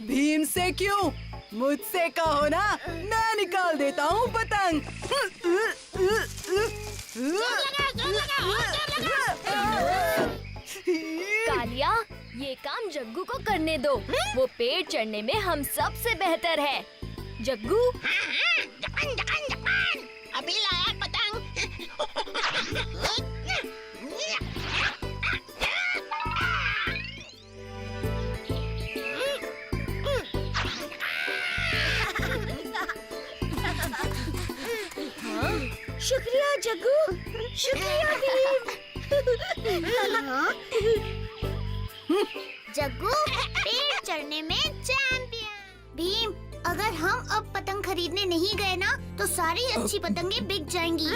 भीम से क्यों? मुझसे कहो ना, मैं निकाल देता हूँ पतंग। कालिया, ये काम जग्गू को करने दो। वो पेड़ चढ़ने में हम सबसे बेहतर है। जग्गू, अभी लाया पतंग। शुक्रिया जग्गू, शुक्रिया भीम। जग्गू पेड़ चढ़ने में चैंपियन। भीम, अगर हम अब पतंग खरीदने नहीं गए ना तो सारी अच्छी पतंगे बिक जाएंगी।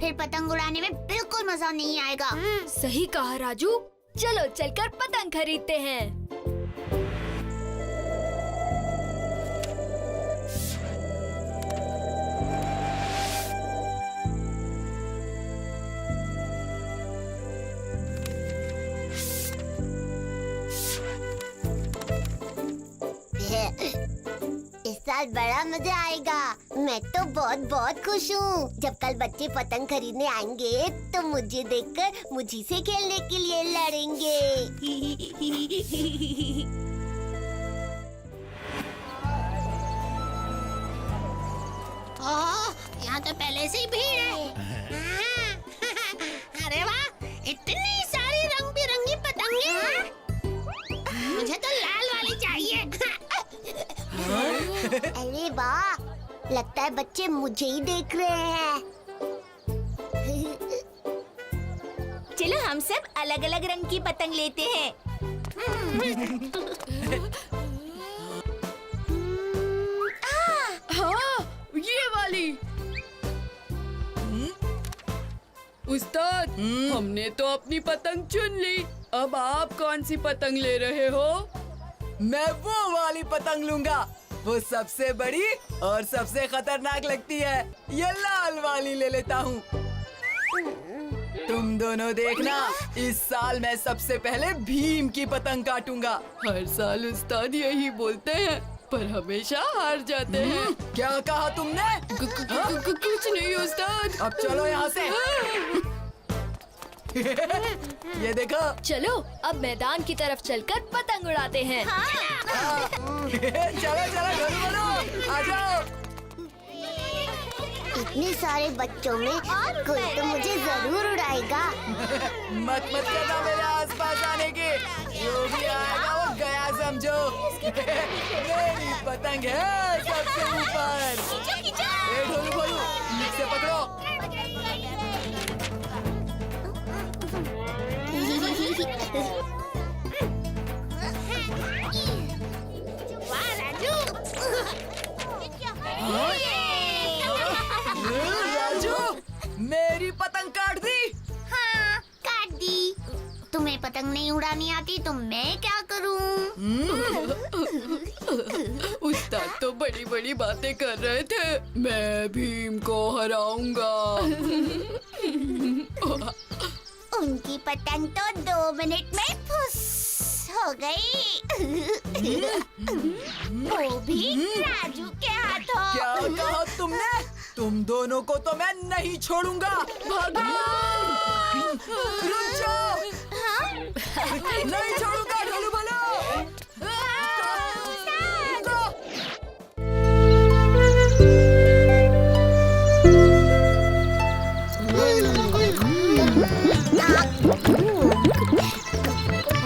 फिर पतंग उड़ाने में बिल्कुल मजा नहीं आएगा। सही कहा राजू। चलो चलकर पतंग खरीदते हैं। इस साल बड़ा मजा आएगा। मैं तो बहुत बहुत खुश हूँ। जब कल बच्चे पतंग खरीदने आएंगे तो मुझे देखकर मुझी से खेलने के लिए लड़ेंगे। यहाँ तो पहले से ही भीड़ है। अरे वाह, इतनी सारी रंग बिरंगी पतंगे। मुझे तो लाल वाली चाहिए। अरे वाह, लगता है बच्चे मुझे ही देख रहे हैं। चलो हम सब अलग अलग रंग की पतंग लेते हैं। हाँ, ये वाली। उस्ताद, हमने तो अपनी पतंग चुन ली। अब आप कौन सी पतंग ले रहे हो? मैं वो वाली पतंग लूंगा। वो सबसे बड़ी और सबसे खतरनाक लगती है। ये लाल वाली ले लेता हूँ। तुम दोनों देखना, इस साल मैं सबसे पहले भीम की पतंग काटूंगा। हर साल उस्ताद यही बोलते हैं, पर हमेशा हार जाते हैं। क्या कहा तुमने? कुछ नहीं उस्ताद। अब चलो यहाँ से। ये देखो। चलो अब मैदान की तरफ चलकर पतंग उड़ाते हैं। चलो चलो बोलो, आ जाओ। इतने सारे बच्चों में कोई तो मुझे जरूर उड़ाएगा। मत करना मेरे आसपास आने की। जो भी आएगा वो गया समझो। मेरी पतंग है सबसे ऊपर। ए ढोलू भोलू, नीचे पकड़ो। वाह राजू। राजू, मेरी पतंग काट दी। हाँ, काट दी। तुम्हें पतंग नहीं उड़ानी आती तो मैं क्या करूं? उस्ताद तो बड़ी बड़ी बातें कर रहे थे। मैं भीम को हराऊंगा। उनकी पतंग तो 2 मिनट में फुस हो गई। वो भी राजू के हाथों। क्या कहा तुमने? तुम दोनों को तो मैं नहीं छोड़ूंगा। भागो! रुक जाओ! नहीं छोड़ूंगा ढोलू भोलू।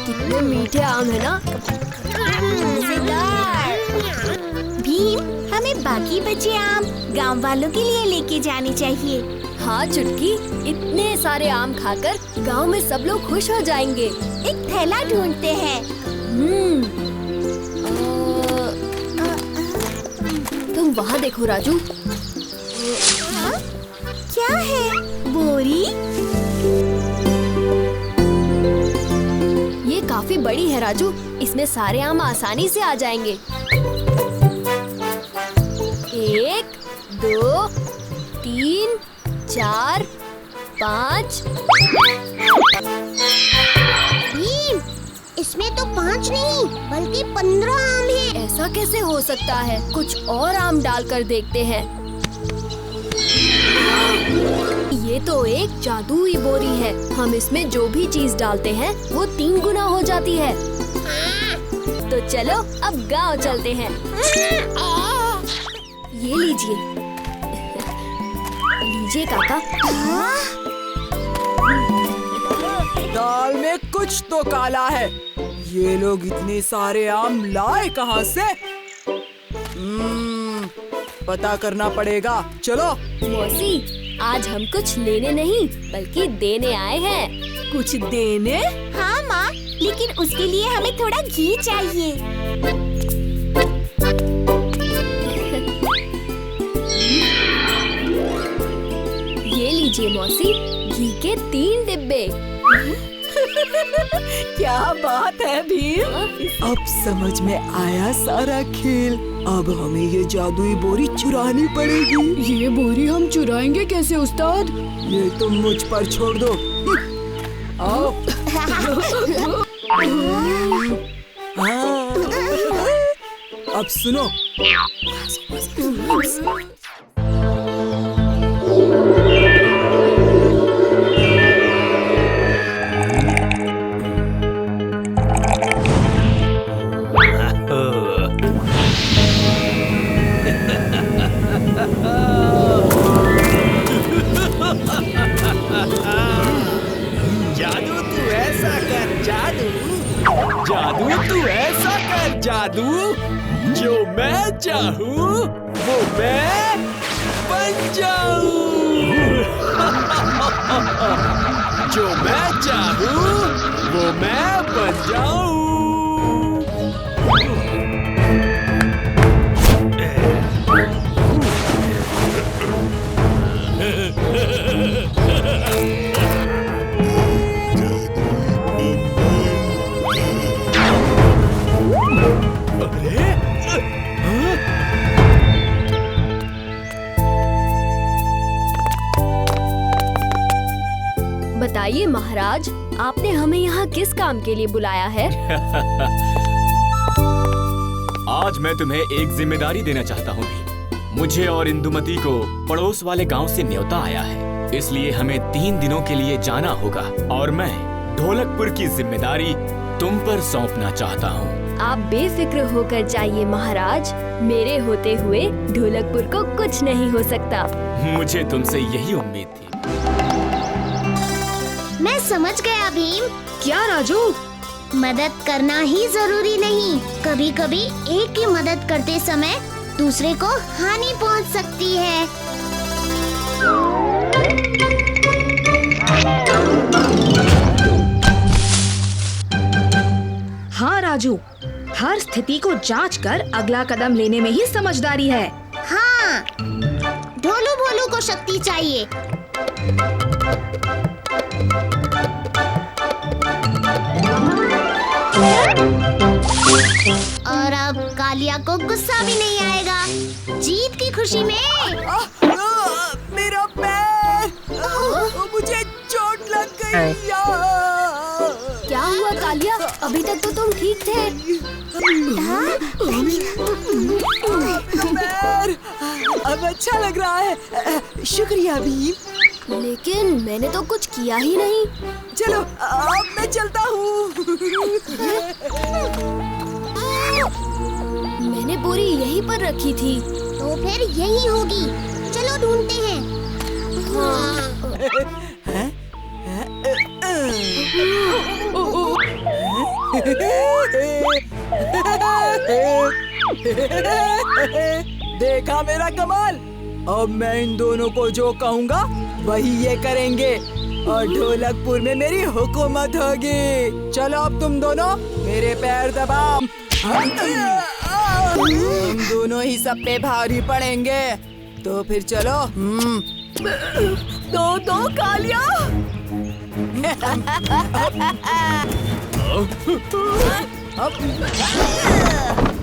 कितने मीठे आम है ना। भीम, हमें बाकी बचे आम गांव वालों के लिए लेके जाने चाहिए। हाँ चुटकी, इतने सारे आम खाकर गांव में सब लोग खुश हो जाएंगे। एक थैला ढूंढते हैं। तुम वहाँ देखो राजू। क्या है? बोरी? ये काफी बड़ी है राजू, इसमें सारे आम आसानी से आ जाएंगे। 1, 2, 3, 4, 5। भीम, इसमें तो 5 नहीं बल्कि 15 आम हैं। ऐसा ऐसा कैसे हो सकता है? कुछ और आम डालकर देखते हैं। ये तो एक जादुई बोरी है। हम इसमें जो भी चीज डालते हैं वो 3 गुना हो जाती है। तो चलो अब गांव चलते हैं। ये लीजिए। लीजिए काका। दाल में कुछ तो काला है। ये लोग इतने सारे आम लाए कहाँ से? पता करना पड़ेगा। चलो। मौसी, आज हम कुछ लेने नहीं बल्कि देने आए हैं। कुछ देने? हाँ माँ, लेकिन उसके लिए हमें थोड़ा घी चाहिए। ये लीजिए मौसी, घी के 3 डिब्बे। क्या बात है भीम? अब समझ में आया सारा खेल। अब हमें ये जादुई बोरी चुरानी पड़ेगी। ये बोरी हम चुराएंगे कैसे उस्ताद? ये तुम मुझ पर छोड़ दो। आओ। हाँ। अब सुनो। जादू तू ऐसा कर जादू, जादू तू ऐसा कर जादू, जो मैं चाहूँ वो मैं बन जाऊँ। जो मैं चाहूँ वो मैं बन जाऊँ। बताइए महाराज, आपने हमें यहाँ किस काम के लिए बुलाया है? आज मैं तुम्हें एक जिम्मेदारी देना चाहता हूँ। मुझे और इंदुमती को पड़ोस वाले गांव से न्योता आया है, इसलिए हमें 3 दिनों के लिए जाना होगा और मैं ढोलकपुर की जिम्मेदारी तुम पर सौंपना चाहता हूँ। आप बेफिक्र होकर जाइए महाराज, मेरे होते हुए ढोलकपुर को कुछ नहीं हो सकता। मुझे तुमसे यही उम्मीद थी। मैं समझ गया भीम। क्या राजू? मदद करना ही जरूरी नहीं, कभी कभी एक की मदद करते समय दूसरे को हानि पहुंच सकती है। हाँ राजू, हर स्थिति को जांच कर अगला कदम लेने में ही समझदारी है। हाँ, ढोलू भोलू को शक्ति चाहिए। और अब कालिया को गुस्सा भी नहीं आएगा। जीत की खुशी में। मेरा पैर! मुझे चोट लग गई। क्या हुआ कालिया? अभी तक तो तुम ठीक थे। पैर! अब अच्छा लग रहा है। शुक्रिया भीम। लेकिन मैंने तो कुछ किया ही नहीं। चलो अब मैं चलता हूँ। मैंने बोरी यहीं पर रखी थी। तो फिर यही होगी। चलो ढूंढते हैं। देखा मेरा कमाल? अब मैं इन दोनों को जो कहूँगा वही ये करेंगे और ढोलकपुर में मेरी हुकूमत होगी। चलो अब तुम दोनों मेरे पैर दबाओ। हम दोनों ही सब पे भारी पड़ेंगे। तो फिर चलो। दो कालिया।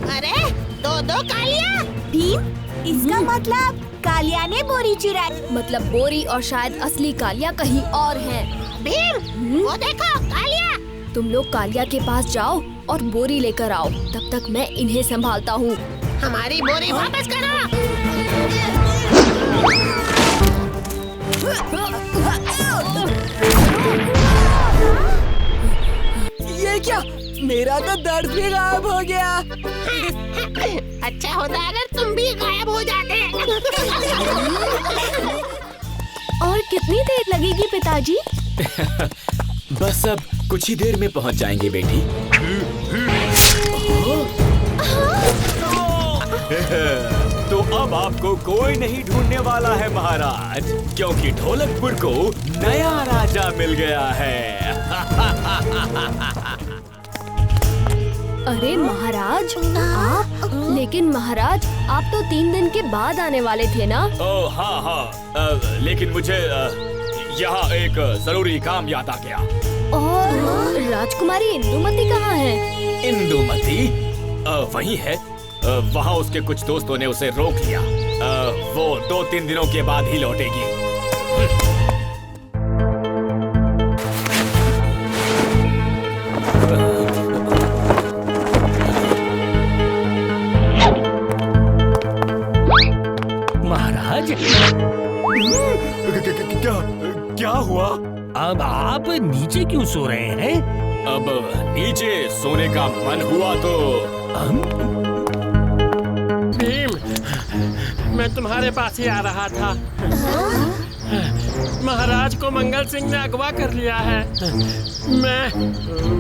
अरे दो कालिया। भीम, इसका मतलब कालिया ने बोरी चुराई। मतलब बोरी और शायद असली कालिया कहीं और है। भीम, वो देखो कालिया। तुम लोग कालिया के पास जाओ और बोरी लेकर आओ। तब तक मैं इन्हें संभालता हूँ। हमारी बोरी वापस करो। ये क्या? मेरा तो दर्द भी गायब हो गया। अच्छा होता अगर तुम भी गायब हो जाते। और कितनी देर लगेगी पिताजी? बस अब कुछ ही देर में पहुंच जाएंगे बेटी। तो अब आपको कोई नहीं ढूंढने वाला है महाराज, क्योंकि ढोलकपुर को नया राजा मिल गया है। अरे महाराज, आप? लेकिन महाराज, आप तो 3 दिन के बाद आने वाले थे ना? ओह हाँ, लेकिन मुझे यहाँ एक जरूरी काम याद आ गया। और राजकुमारी इंदुमती कहाँ है? इंदुमती वही है। वहाँ उसके कुछ दोस्तों ने उसे रोक लिया। वो 2-3 दिनों के बाद ही लौटेगी। महाराज, क्या हुआ? अब आप नीचे क्यों सो रहे हैं? अब नीचे सोने का मन हुआ तो भीम, मैं तुम्हारे पास ही आ रहा था। महाराज को मंगल सिंह ने अगवा कर लिया है। मैं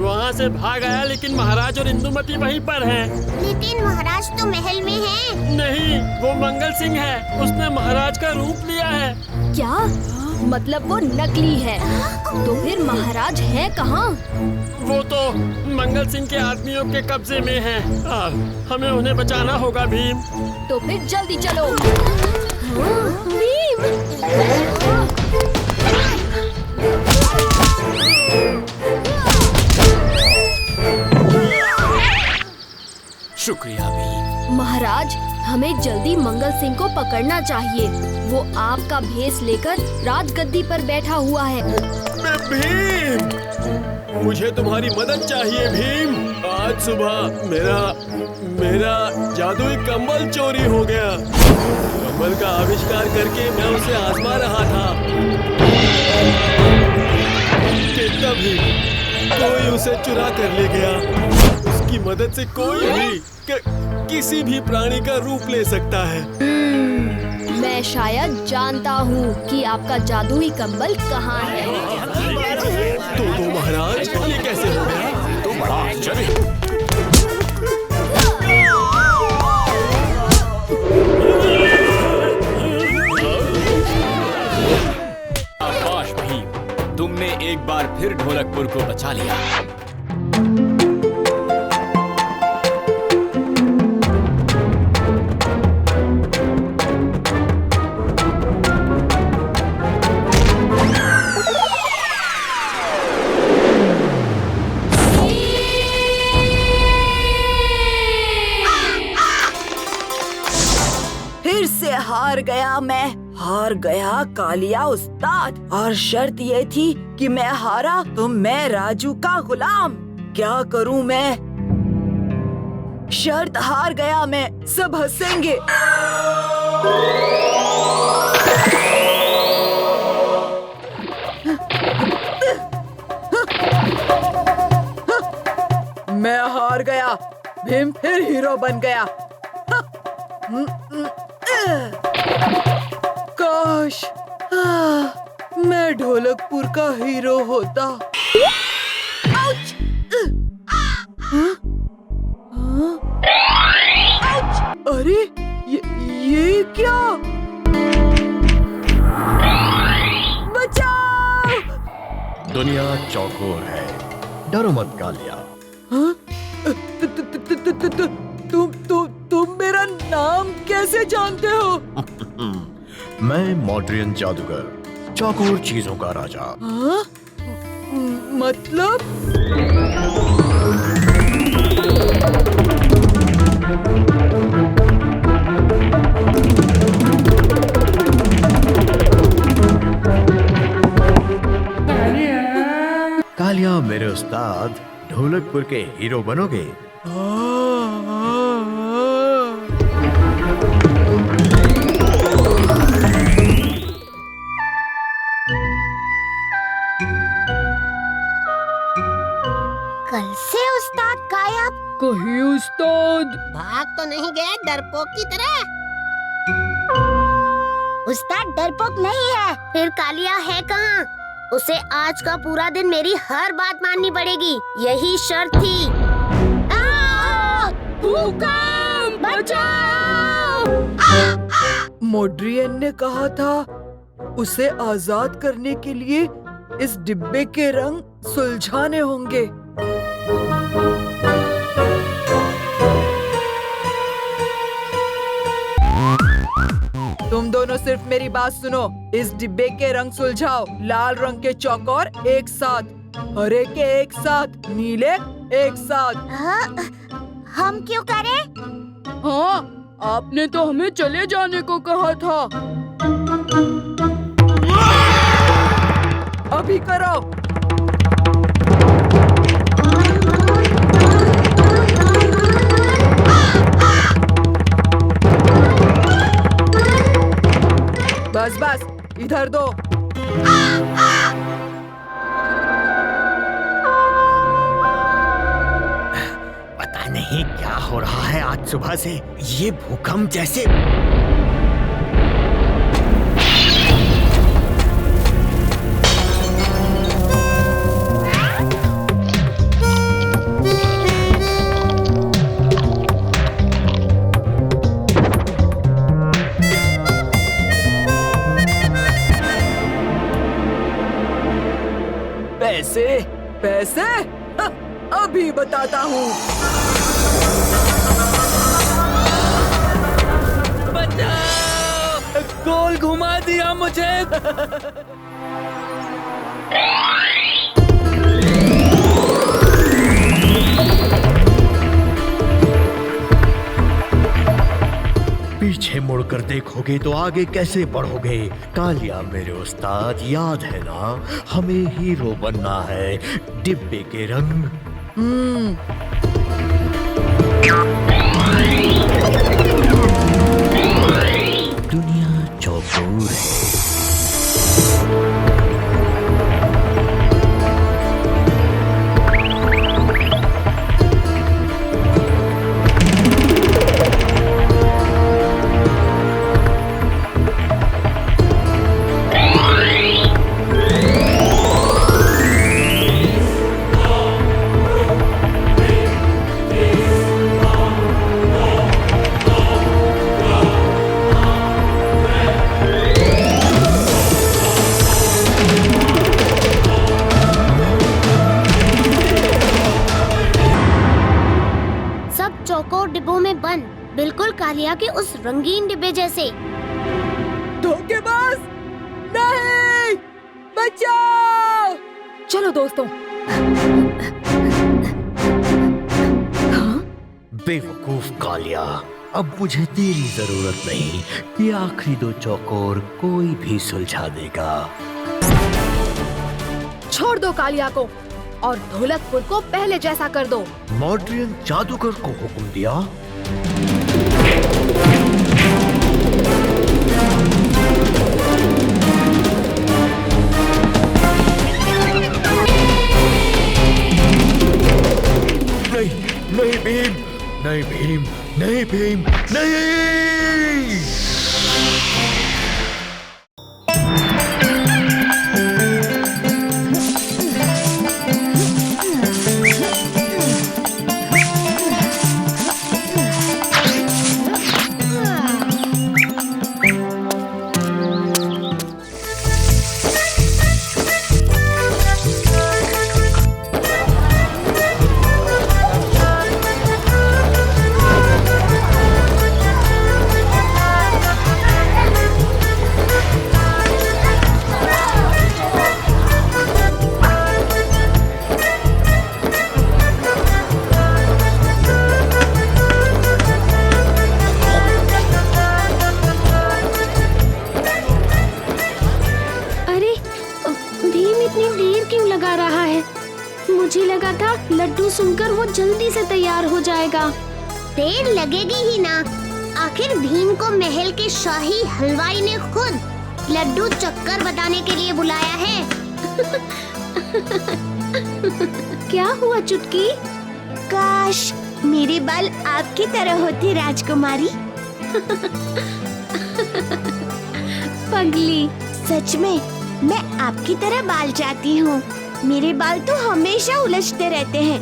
वहाँ से भाग आया, लेकिन महाराज और इंदुमती वहीं पर हैं। लेकिन महाराज तो महल में हैं। नहीं, वो मंगल सिंह है। उसने महाराज का रूप लिया है। क्या मतलब वो नकली है? तो फिर महाराज हैं कहाँ? वो तो मंगल सिंह के आदमियों के कब्जे में है। हमें उन्हें बचाना होगा भीम। तो फिर जल्दी चलो। भीम! शुक्रिया भीम। महाराज, हमें जल्दी मंगल सिंह को पकड़ना चाहिए। वो आपका भेष लेकर राजगद्दी पर बैठा हुआ है। भीम, मुझे तुम्हारी मदद चाहिए भीम। आज सुबह मेरा जादुई कंबल चोरी हो गया। कंबल का आविष्कार करके मैं उसे आजमा रहा था कि तभी कोई उसे चुरा कर ले गया। उसकी मदद से कोई भी किसी भी प्राणी का रूप ले सकता है। मैं शायद जानता हूँ कि आपका जादुई कंबल कहाँ है। तो महाराज, ये कैसे हो गया? तो बड़ा आश्चर्य। शाबाश भीम, तुमने एक बार फिर ढोलकपुर को बचा लिया। हार गया कालिया उस्ताद। और शर्त ये थी कि मैं हारा तो मैं राजू का गुलाम। क्या करूं मैं? शर्त हार गया मैं, सब हंसेंगे। मैं हार गया, भीम फिर हीरो बन गया। काश मैं ढोलकपुर का हीरो होता। अरे ये क्या? बचाओ! दुनिया चौकोर है, डरो मत कालिया। तुम मेरा नाम कैसे जानते हो? मैं मॉड्रियन जादूगर, चौकोर चीजों का राजा। हाँ? मतलब? कालिया मेरे उस्ताद ढोलक ढोलकपुर के हीरो बनोगे। कल से उस्ताद गायब। कहीं उस्ताद भाग तो नहीं गए डरपोक की तरह? उस्ताद डरपोक नहीं है। फिर कालिया है कहाँ? उसे आज का पूरा दिन मेरी हर बात माननी पड़ेगी, यही शर्त थी। भूकंप बचाओ! मोड्रियन ने कहा था उसे आजाद करने के लिए इस डिब्बे के रंग सुलझाने होंगे। तुम दोनों सिर्फ मेरी बात सुनो। इस डिब्बे के रंग सुलझाओ। लाल रंग के चौकोर एक साथ, हरे के एक साथ, नीले एक साथ। हम क्यों करें? हाँ, आपने तो हमें चले जाने को कहा था। अभी करो। बस बस, इधर दो। पता नहीं क्या हो रहा है आज सुबह से, ये भूकंप जैसे। पैसे पैसे, अभी बताता हूँ। बचाओ! गोल घुमा दिया मुझे। पीछे मुड़कर देखोगे तो आगे कैसे बढ़ोगे। कालिया मेरे उस्ताद, याद है ना, हमें हीरो बनना है। डिब्बे के रंग। दुनिया चौकोर है। डिब्बों में बंद, बिल्कुल कालिया के उस रंगीन डिब्बे जैसे। धोखेबाज! नहीं! बचाओ! चलो दोस्तों। बेवकूफ कालिया, अब मुझे तेरी जरूरत नहीं। ये आखिरी दो चौकोर कोई भी सुलझा देगा। छोड़ दो कालिया को और ढोलकपुर को पहले जैसा कर दो। मॉड्रियन जादूगर को हुक्म दिया। नहीं नहीं भीम, नहीं भीम, नहीं भीम, नहीं। सुनकर वो जल्दी से तैयार हो जाएगा। देर लगेगी ही ना, आखिर भीम को महल के शाही हलवाई ने खुद लड्डू चक्कर बताने के लिए बुलाया है। क्या हुआ चुटकी? काश मेरे बाल आपकी तरह होते राजकुमारी। पगली, सच में मैं आपकी तरह बाल चाहती हूँ। मेरे बाल तो हमेशा उलझते रहते हैं।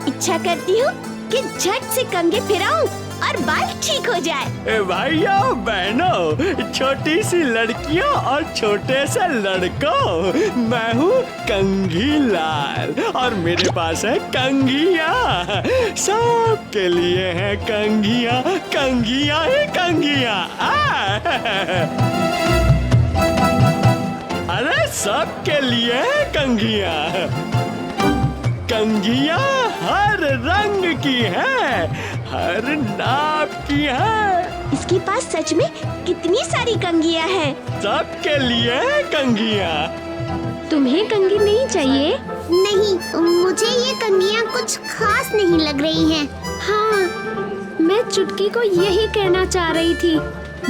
इच्छा करती हूँ कि झट से कंघी फिराऊं और बाल ठीक हो जाए। भाइयों बहनों, छोटी सी लड़कियों और छोटे से लड़कों, मैं हूँ कंघी लाल और मेरे पास है कंघियाँ। सबके लिए है कंघियाँ, कंघियाँ ही कंघियाँ। अरे सबके लिए कंघियाँ। कंघियाँ हर रंग की है, हर नाप की है। इसके पास सच में कितनी सारी कंघियाँ हैं। सबके लिए कंघियाँ। तुम्हें कंघी नहीं चाहिए? नहीं, मुझे ये कंघियाँ कुछ खास नहीं लग रही हैं। हाँ, मैं चुटकी को यही कहना चाह रही थी।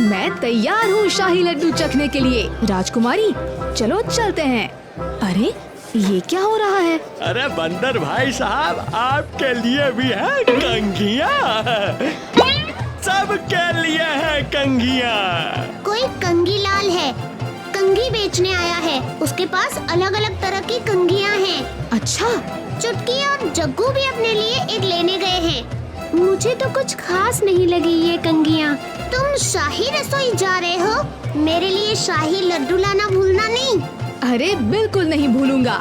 मैं तैयार हूँ शाही लड्डू चखने के लिए। राजकुमारी, चलो चलते हैं। अरे ये क्या हो रहा है? अरे बंदर भाई साहब, आपके लिए भी है कंघियाँ। सबके लिए है कंघियाँ। कोई कंघी लाल है, कंघी बेचने आया है। उसके पास अलग अलग तरह की कंघियाँ हैं। अच्छा, चुटकी और जग्गू भी अपने लिए एक लेने गए हैं। मुझे तो कुछ खास नहीं लगी ये कंघियाँ। तुम शाही रसोई जा रहे हो, मेरे लिए शाही लड्डू लाना भूलना नहीं। अरे बिल्कुल नहीं भूलूंगा।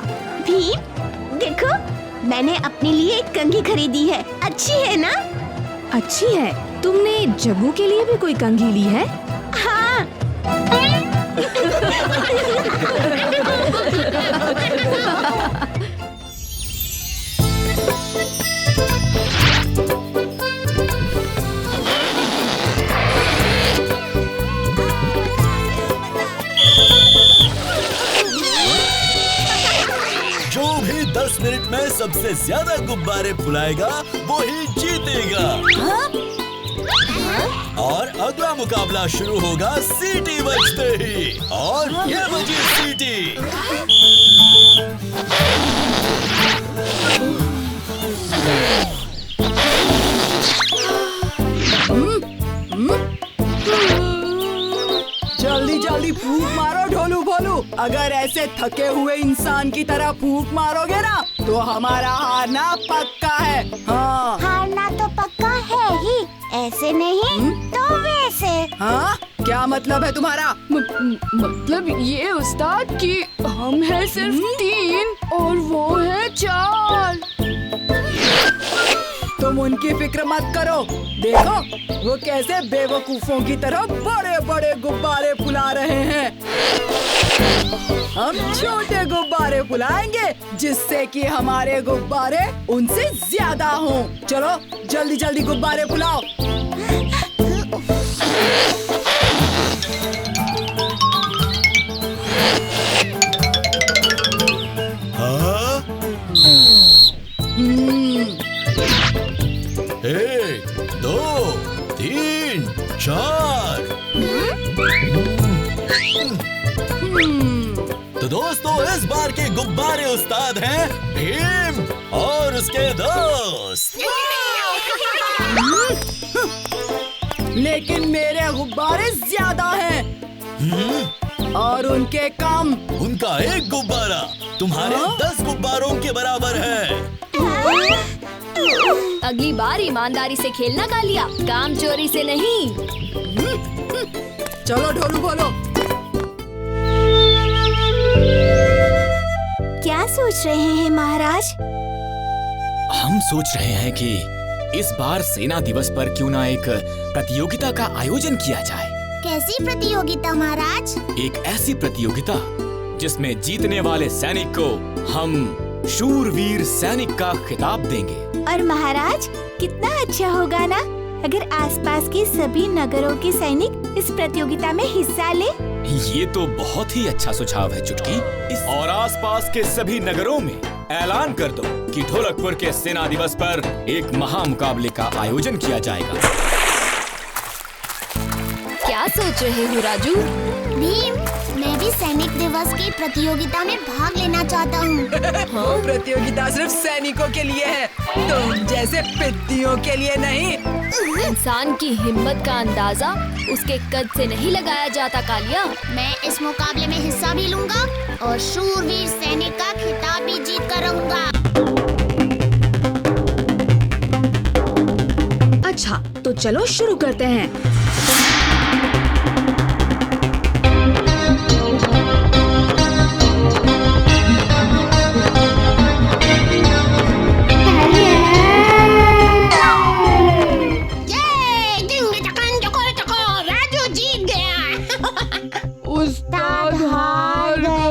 भीम, देखो मैंने अपने लिए एक कंघी खरीदी है। अच्छी है ना? अच्छी है। तुमने जग्गू के लिए भी कोई कंघी ली है? हाँ। जो भी 10 मिनट में सबसे ज्यादा गुब्बारे फुलाएगा वो ही जीतेगा। और अगला मुकाबला शुरू होगा सीटी बजते ही। और ये बजी सीटी। जल्दी जल्दी फूंक मारो ढोलू भोलू। अगर ऐसे थके हुए इंसान की तरह फूंक मारोगे ना तो हमारा हारना पक्का है। हाँ, हारना तो पक्का है ही, ऐसे नहीं तो वैसे। हाँ, क्या मतलब है तुम्हारा? मतलब ये उस्ताद कि हम हैं सिर्फ 3 और वो है 4। तुम उनकी फिक्र मत करो। देखो वो कैसे बेवकूफों की तरह बड़े बड़े गुब्बारे फुला रहे हैं। हम छोटे गुब्बारे फुलाएंगे जिससे कि हमारे गुब्बारे उनसे ज्यादा हों। चलो जल्दी जल्दी गुब्बारे फुलाओ। हाँ? 1, 2, 3, 4। तो दोस्तों, इस बार के गुब्बारे उस्ताद हैं भीम और उसके दोस्त। लेकिन मेरे गुब्बारे ज्यादा हैं और उनके कम। उनका एक गुब्बारा तुम्हारे 10 गुब्बारों के बराबर है। अगली बार ईमानदारी से खेलना कालिया, काम चोरी से नहीं। चलो ढोलू बोलो। क्या सोच रहे हैं महाराज? हम सोच रहे हैं कि इस बार सेना दिवस पर क्यों ना एक प्रतियोगिता का आयोजन किया जाए। कैसी प्रतियोगिता महाराज? एक ऐसी प्रतियोगिता जिसमें जीतने वाले सैनिक को हम शूरवीर सैनिक का खिताब देंगे। और महाराज, कितना अच्छा होगा ना अगर आसपास के सभी नगरों के सैनिक इस प्रतियोगिता में हिस्सा ले। ये तो बहुत ही अच्छा सुझाव है चुटकी। और आसपास के सभी नगरों में ऐलान कर दो कि ढोलकपुर के सेना दिवस पर एक महामुकाबले का आयोजन किया जाएगा। क्या सोच रहे हो राजू? भीम, मैं भी सैनिक दिवस की प्रतियोगिता में भाग लेना चाहता हूँ। वो प्रतियोगिता सिर्फ सैनिकों के लिए है, तुम जैसे पित्तियों के लिए नहीं। इंसान की हिम्मत का अंदाजा उसके कद से नहीं लगाया जाता कालिया। मैं इस मुकाबले में हिस्सा भी लूंगा और शूरवीर सैनिक का खिताब भी जीत कर रहूंगा। अच्छा, तो चलो शुरू करते हैं। उस्ताद हार गए।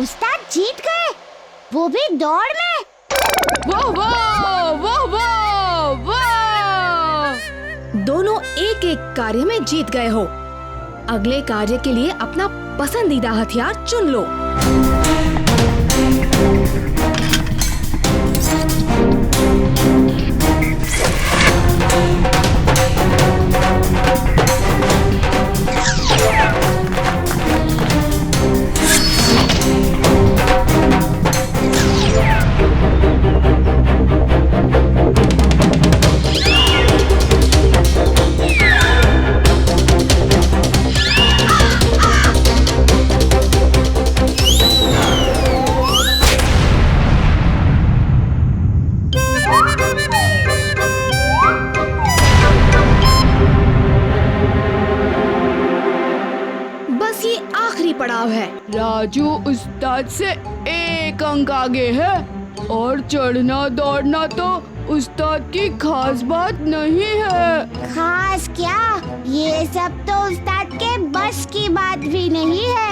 उस्ताद जीत गए, वो भी दौड़ में। वाह वाह वाह वाह वाह। दोनों एक एक कार्य में जीत गए हो। अगले कार्य के लिए अपना पसंदीदा हथियार चुन लो। बस ये आखिरी पड़ाव है। राजू उस्ताद से एक अंक आगे है और चढ़ना दौड़ना तो उस्ताद की खास बात नहीं है। खास क्या, ये सब तो उस्ताद के बस की बात भी नहीं है।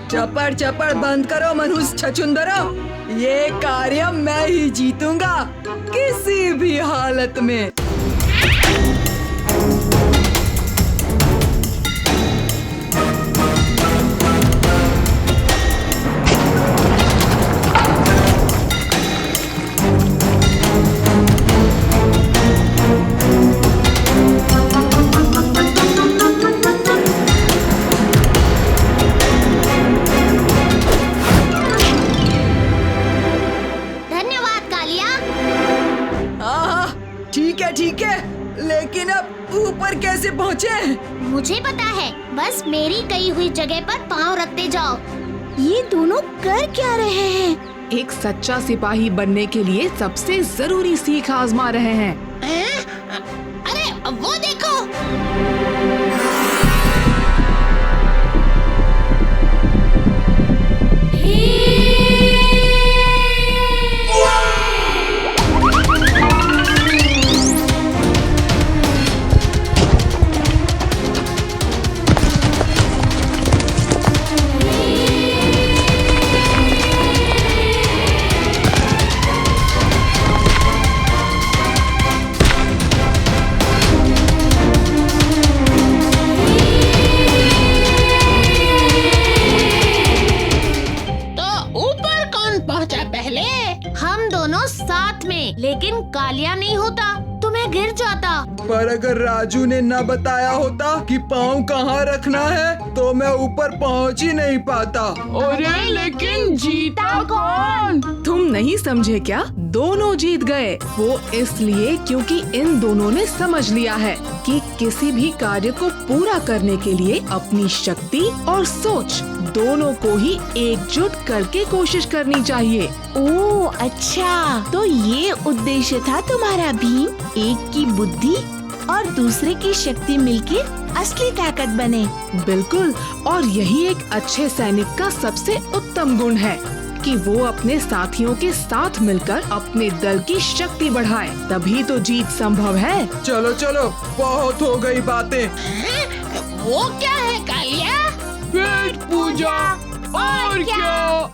चपड़ चपड़ बंद करो मनुष्य छछुंदरो, ये कार्य मैं ही जीतूंगा किसी भी हालत में। ठीक है, लेकिन अब ऊपर कैसे पहुँचे? मुझे पता है, बस मेरी कही हुई जगह पर पाँव रखते जाओ। ये दोनों कर क्या रहे हैं? एक सच्चा सिपाही बनने के लिए सबसे जरूरी सीख आजमा रहे हैं। अरे वो देखो, लेकिन कालिया नहीं होता तो मैं गिर जाता। पर अगर राजू ने न बताया होता कि पाँव कहाँ रखना है तो मैं ऊपर पहुँच ही नहीं पाता। अरे लेकिन जीता कौन? तुम नहीं समझे क्या? दोनों जीत गए। वो इसलिए क्योंकि इन दोनों ने समझ लिया है कि किसी भी कार्य को पूरा करने के लिए अपनी शक्ति और सोच दोनों को ही एकजुट करके कोशिश करनी चाहिए। ओह अच्छा, तो ये उद्देश्य था तुम्हारा भीम, एक की बुद्धि और दूसरे की शक्ति मिलकर असली ताकत बने। बिल्कुल, और यही एक अच्छे सैनिक का सबसे उत्तम गुण है कि वो अपने साथियों के साथ मिलकर अपने दल की शक्ति बढ़ाए, तभी तो जीत संभव है। चलो चलो, बहुत हो गई बातें। वो क्या है कालिया? पेट पूजा। और क्या?